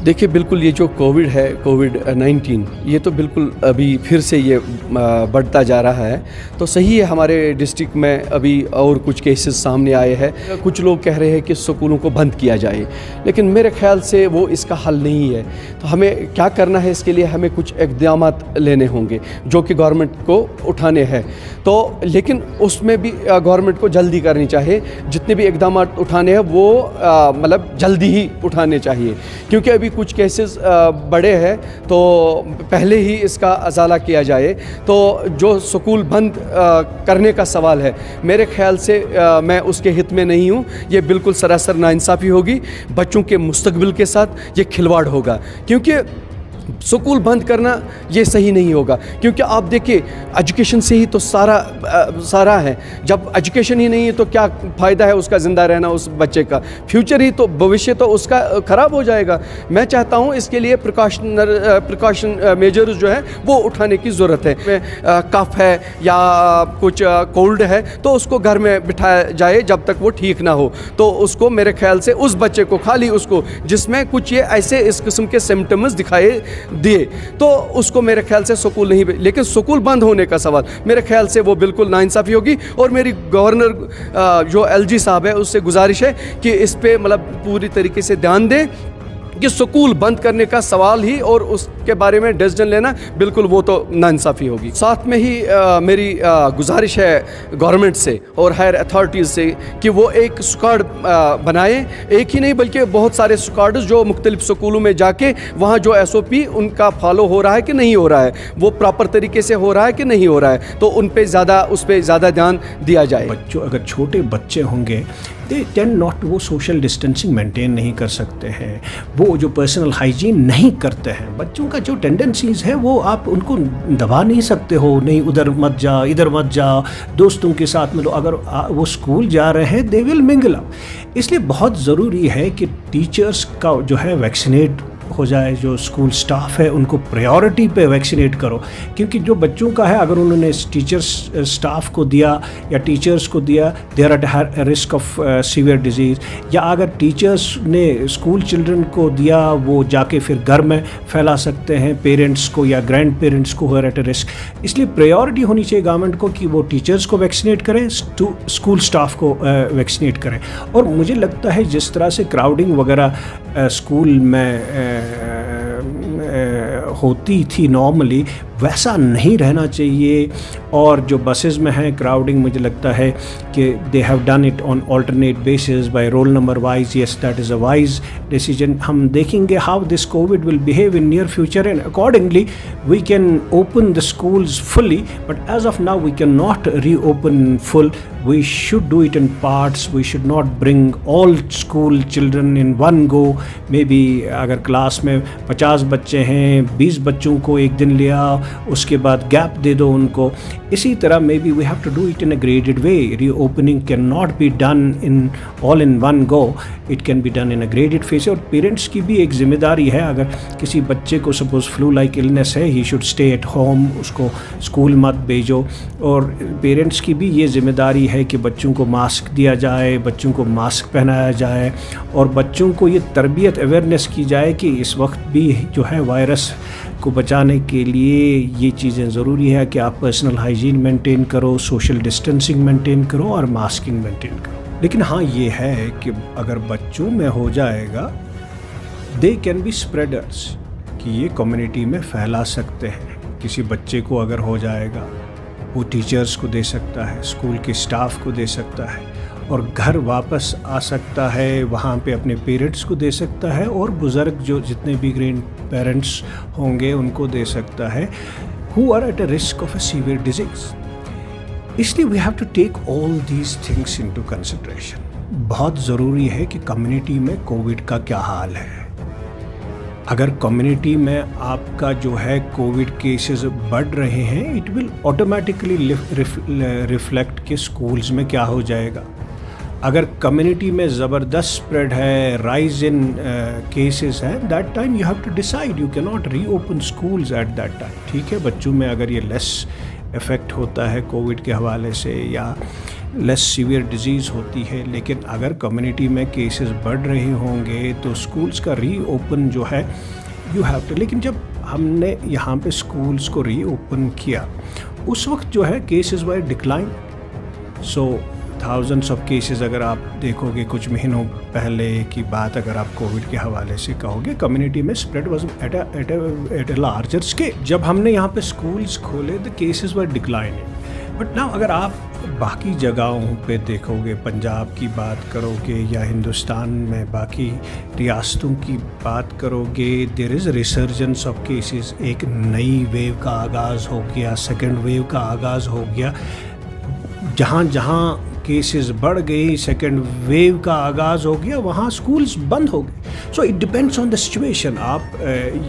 देखिए, बिल्कुल ये जो कोविड है, कोविड-19, ये तो बिल्कुल अभी फिर से ये बढ़ता जा रहा है। तो सही है, हमारे डिस्ट्रिक्ट में अभी और कुछ केसेस सामने आए हैं। कुछ लोग कह रहे हैं कि स्कूलों को बंद किया जाए, लेकिन मेरे ख़्याल से वो इसका हल नहीं है। तो हमें क्या करना है, इसके लिए हमें कुछ इक़दामात लेने होंगे जो कि गवर्नमेंट को उठाने हैं। तो लेकिन उसमें भी गवर्नमेंट को जल्दी करनी चाहिए। जितने भी इक़दामात उठाने हैं वो मतलब जल्दी ही उठाने चाहिए, क्योंकि अभी कुछ केसेस बड़े हैं, तो पहले ही इसका अज़ाला किया जाए। तो जो स्कूल बंद करने का सवाल है, मेरे ख़्याल से मैं उसके हित में नहीं हूँ। ये बिल्कुल सरासर नाइंसाफ़ी होगी, बच्चों के मुस्तक़बिल के साथ ये खिलवाड़ होगा, क्योंकि स्कूल बंद करना ये सही नहीं होगा। क्योंकि आप देखिए, एजुकेशन से ही तो सारा है। जब एजुकेशन ही नहीं है तो क्या फ़ायदा है उसका ज़िंदा रहना, उस बच्चे का फ्यूचर ही तो, भविष्य तो उसका ख़राब हो जाएगा। मैं चाहता हूँ इसके लिए प्रिकॉशन मेजर्स जो है वो उठाने की ज़रूरत है। कफ है या कुछ कोल्ड है तो उसको घर में बिठाया जाए जब तक वो ठीक ना हो। तो उसको, मेरे ख्याल से उस बच्चे को, खाली उसको जिसमें कुछ ये ऐसे इस किस्म के सिम्टम्स दिखाई दिए, तो उसको मेरे ख्याल से स्कूल नहीं, लेकिन स्कूल बंद होने का सवाल, मेरे ख्याल से वो बिल्कुल नाइंसाफ़ी होगी। और मेरी गवर्नर जो एलजी साहब है उससे गुजारिश है कि इस पे मतलब पूरी तरीके से ध्यान दें कि स्कूल बंद करने का सवाल ही और उसके बारे में डिसीजन लेना, बिल्कुल वो तो नाइंसाफ़ी होगी। साथ में ही मेरी गुजारिश है गवर्नमेंट से और हायर अथॉरिटीज़ से कि वो एक स्क्वाड बनाए, एक ही नहीं बल्कि बहुत सारे स्क्वाड्स जो मुख्तलिफ स्कूलों में जाके वहाँ जो SOP उनका फॉलो हो रहा है कि नहीं हो रहा है, वो प्रॉपर तरीके से हो रहा है कि नहीं हो रहा है, तो उस पर ज़्यादा ध्यान दिया जाए। बच्चों, अगर छोटे बच्चे होंगे दे टेंड नॉट, वो सोशल डिस्टेंसिंग मेंटेन नहीं कर सकते हैं, वो जो पर्सनल हाइजीन नहीं करते हैं। बच्चों का जो टेंडेंसीज़ है वो आप उनको दबा नहीं सकते हो, नहीं उधर मत जा, इधर मत जा, दोस्तों के साथ मिलो। अगर वो स्कूल जा रहे हैं दे विल मिंगल अप। इसलिए बहुत ज़रूरी है कि टीचर्स का जो है वैक्सीनेट हो जाए, जो स्कूल स्टाफ है उनको प्रायोरिटी पे वैक्सीनेट करो। क्योंकि जो बच्चों का है, अगर उन्होंने टीचर्स स्टाफ को दिया या टीचर्स को दिया, they are at risk of severe disease. या अगर टीचर्स ने स्कूल चिल्ड्रन को दिया, वो जाके फिर घर में फैला सकते हैं पेरेंट्स को या ग्रैंड पेरेंट्स को, हो एट रिस्क। इसलिए प्रायोरिटी होनी चाहिए गवर्नमेंट को कि वो टीचर्स को वैक्सीनेट करें, स्कूल स्टाफ को वैक्सीनेट करें। और मुझे लगता है जिस तरह से क्राउडिंग वगैरह स्कूल में होती थी नॉर्मली, वैसा नहीं रहना चाहिए। और जो बसेस में हैं क्राउडिंग, मुझे लगता है कि they have done it on alternate basis by roll number wise. Yes, that is a wise decision. हम देखेंगे how this COVID will behave in near future and accordingly we can open the schools fully, but as of now we can not reopen full. We should do it in parts. We should not bring all school children in one go. Maybe अगर class में 50 बच्चे हैं, 20 बच्चों को एक दिन लिया, उसके बाद गैप दे दो उनको। इसी तरह maybe we have to do it in a graded way. Reopening cannot be done all in one go. It can be done in a graded phase. और पेरेंट्स की भी एक जिम्मेदारी है, अगर किसी बच्चे को सपोज फ्लू लाइक इलनेस है, he should stay at home, उसको स्कूल मत भेजो। और पेरेंट्स की भी ये जिम्मेदारी है कि बच्चों को मास्क दिया जाए, बच्चों को मास्क पहनाया जाए और बच्चों को ये तरबियत अवेयरनेस की जाए कि इस वक्त भी जो है वायरस को बचाने के लिए ये चीज़ें ज़रूरी है कि आप पर्सनल हाइजीन मेंटेन करो, सोशल डिस्टेंसिंग मेंटेन करो और मास्किंग मेंटेन करो। लेकिन हाँ, ये है कि अगर बच्चों में हो जाएगा, दे कैन बी स्प्रेडर्स, कि ये कम्युनिटी में फैला सकते हैं। किसी बच्चे को अगर हो जाएगा, वो टीचर्स को दे सकता है, स्कूल के स्टाफ को दे सकता है और घर वापस आ सकता है, वहाँ पे अपने पेरेंट्स को दे सकता है और बुज़ुर्ग जो जितने भी ग्रैंड पेरेंट्स होंगे उनको दे सकता है, who are at a risk of a severe disease. इसलिए we have to take all these things into consideration. बहुत ज़रूरी है कि कम्युनिटी में कोविड का क्या हाल है। अगर कम्युनिटी में आपका जो है कोविड केसेस बढ़ रहे हैं, इट विल ऑटोमेटिकली रिफ्लेक्ट कि स्कूल्स में क्या हो जाएगा। अगर कम्युनिटी में ज़बरदस्त स्प्रेड है, राइज इन केसेस है, that time you have to decide, you can not reopen schools at that time. ठीक है, बच्चों में अगर ये लेस इफ़ेक्ट होता है कोविड के हवाले से या लेस सीवियर डिजीज़ होती है, लेकिन अगर कम्युनिटी में केसेस बढ़ रहे होंगे तो स्कूल्स का रीओपन जो है यू हैव टू। लेकिन जब हमने यहाँ पे स्कूल्स को रीओपन किया उस वक्त जो है cases were decline, so thousands of cases अगर आप देखोगे कुछ महीनों पहले की बात, अगर आप कोविड के हवाले से कहोगे, कम्युनिटी में spread was at a larger scale. जब हमने यहाँ पे स्कूल्स खोले the cases were declining. But now अगर आप बाकी जगहों पे देखोगे, पंजाब की बात करोगे या हिंदुस्तान में बाकी रियासतों की बात करोगे, there is resurgence of cases. एक नई वेव का आगाज़ हो गया, सेकेंड वेव का आगाज़ हो गया। जहाँ जहाँ केसेस बढ़ गई, सेकेंड वेव का आगाज़ हो गया, वहाँ स्कूल्स बंद हो गए। So it depends on the situation. आप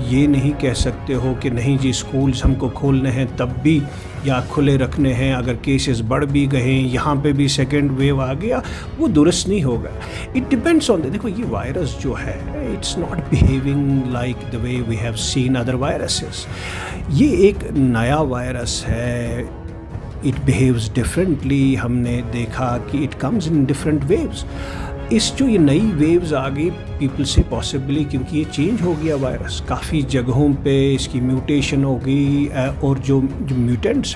ये नहीं कह सकते हो कि नहीं जी स्कूल्स हमको खोलने हैं तब भी या खुले रखने हैं, अगर केसेस बढ़ भी गए यहाँ पे भी सेकेंड वेव आ गया, वो दुरुस्त नहीं होगा। इट डिपेंड्स ऑन देखो ये वायरस जो है it's not behaving like the way we have seen other viruses. ये एक नया वायरस है, इट बिहेव्स डिफरेंटली। हमने देखा कि it comes in different waves. इस जो ये नई वेव्स आ गई पीपल से पॉसिबली, क्योंकि ये चेंज हो गया वायरस, काफ़ी जगहों पे इसकी म्यूटेशन हो गई और जो म्यूटेंट्स हैं